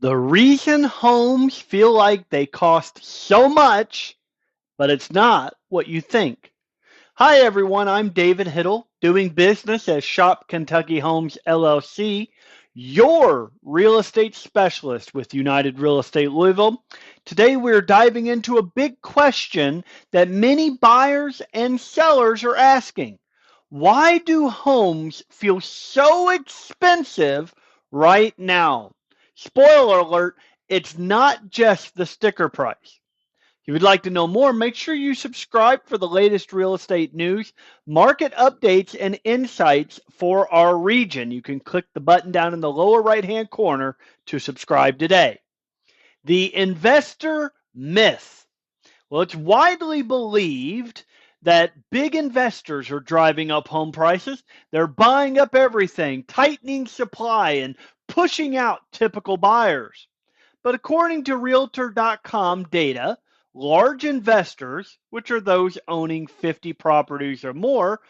The reason homes feel like they cost so much, but it's not what you think. Hi, everyone. I'm David Hittle, doing business as Shopkentuckyhomes LLC, your real estate specialist with United Real Estate Louisville. Today, we're diving into a big question that many buyers and sellers are asking. Why do homes feel so expensive right now? Spoiler alert, it's not just the sticker price. If you would like to know more, make sure you subscribe for the latest real estate news, market updates, and insights for our region. You can click the button down in the lower right-hand corner to subscribe today. The investor myth. Well, it's widely believed that big investors are driving up home prices. They're buying up everything, tightening supply, and pushing out typical buyers. But according to Realtor.com data, large investors, which are those owning 50 properties or more,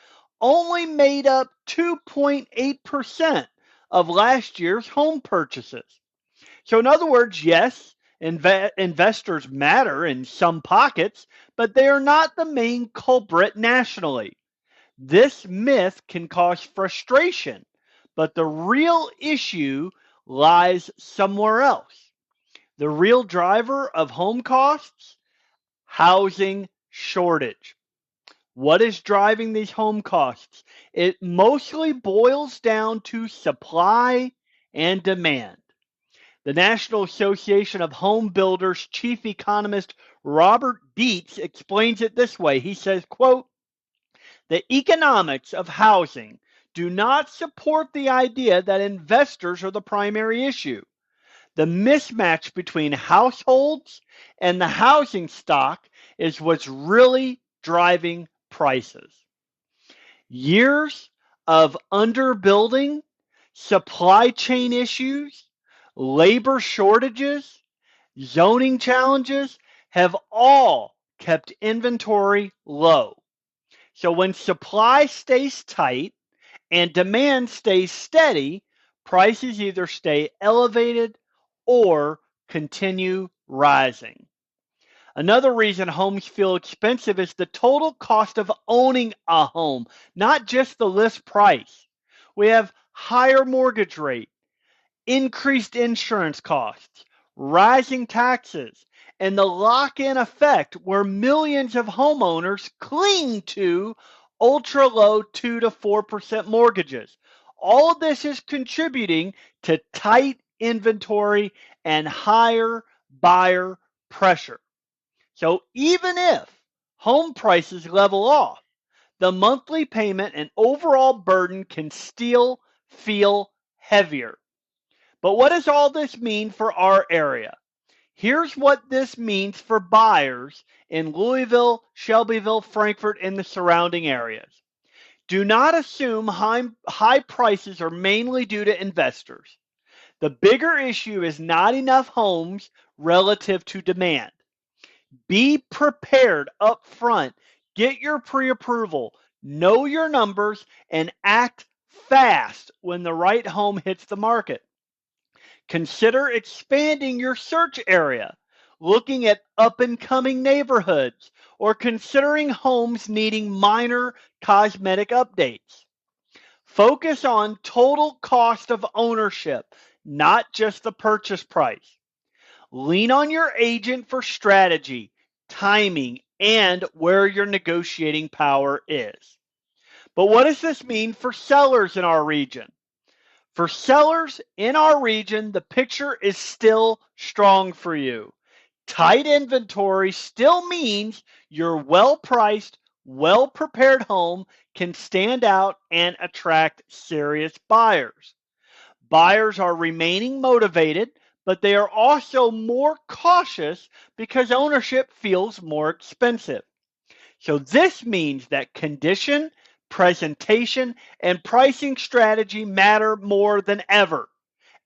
only made up 2.8% of last year's home purchases. So, in other words, yes, investors matter in some pockets, but they are not the main culprit nationally. This myth can cause frustration, but the real issue lies somewhere else. The real driver of home costs? Housing shortage. What is driving these home costs? It mostly boils down to supply and demand. The National Association of Home Builders chief economist Robert Dietz explains it this way. He says, quote, "The economics of housing do not support the idea that investors are the primary issue. The mismatch between households and the housing stock is what's really driving prices. Years of underbuilding, supply chain issues, labor shortages, zoning challenges have all kept inventory low. So when supply stays tight and demand stays steady, prices either stay elevated or continue rising. Another reason homes feel expensive is the total cost of owning a home, not just the list price. We have higher mortgage rate, increased insurance costs, rising taxes, and the lock-in effect where millions of homeowners cling to ultra-low 2 to 4% mortgages. All of this is contributing to tight inventory and higher buyer pressure. So even if home prices level off, the monthly payment and overall burden can still feel heavier. But what does all this mean for our area? Here's what this means for buyers in Louisville, Shelbyville, Frankfort, and the surrounding areas. Do not assume high prices are mainly due to investors. The bigger issue is not enough homes relative to demand. Be prepared up front. Get your pre-approval. Know your numbers and act fast when the right home hits the market. Consider expanding your search area, looking at up-and-coming neighborhoods, or considering homes needing minor cosmetic updates. Focus on total cost of ownership, not just the purchase price. Lean on your agent for strategy, timing, and where your negotiating power is. But what does this mean for sellers in our region? For sellers in our region, the picture is still strong for you. Tight inventory still means your well-priced, well-prepared home can stand out and attract serious buyers. Buyers are remaining motivated, but they are also more cautious because ownership feels more expensive. So this means that condition, presentation, and pricing strategy matter more than ever.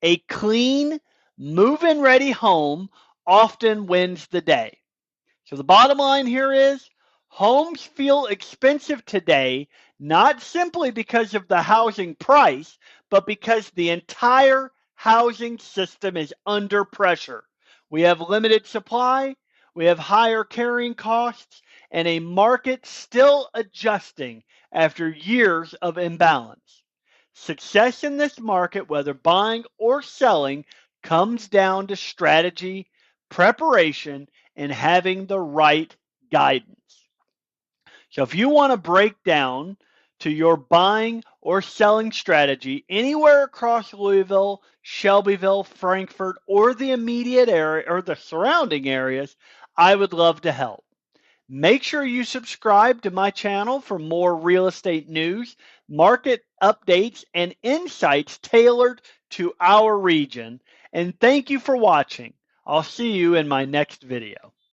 A clean, move-in ready home often wins the day. So the bottom line here is homes feel expensive today, not simply because of the housing price, but because the entire housing system is under pressure. We have limited supply, we have higher carrying costs, and a market still adjusting after years of imbalance. Success in this market, whether buying or selling, comes down to strategy, preparation, and having the right guidance. So if you want to break down to your buying or selling strategy anywhere across Louisville, Shelbyville, Frankfort, or the immediate area or the surrounding areas, I would love to help. Make sure you subscribe to my channel for more real estate news, market updates, and insights tailored to our region. And thank you for watching. I'll see you in my next video.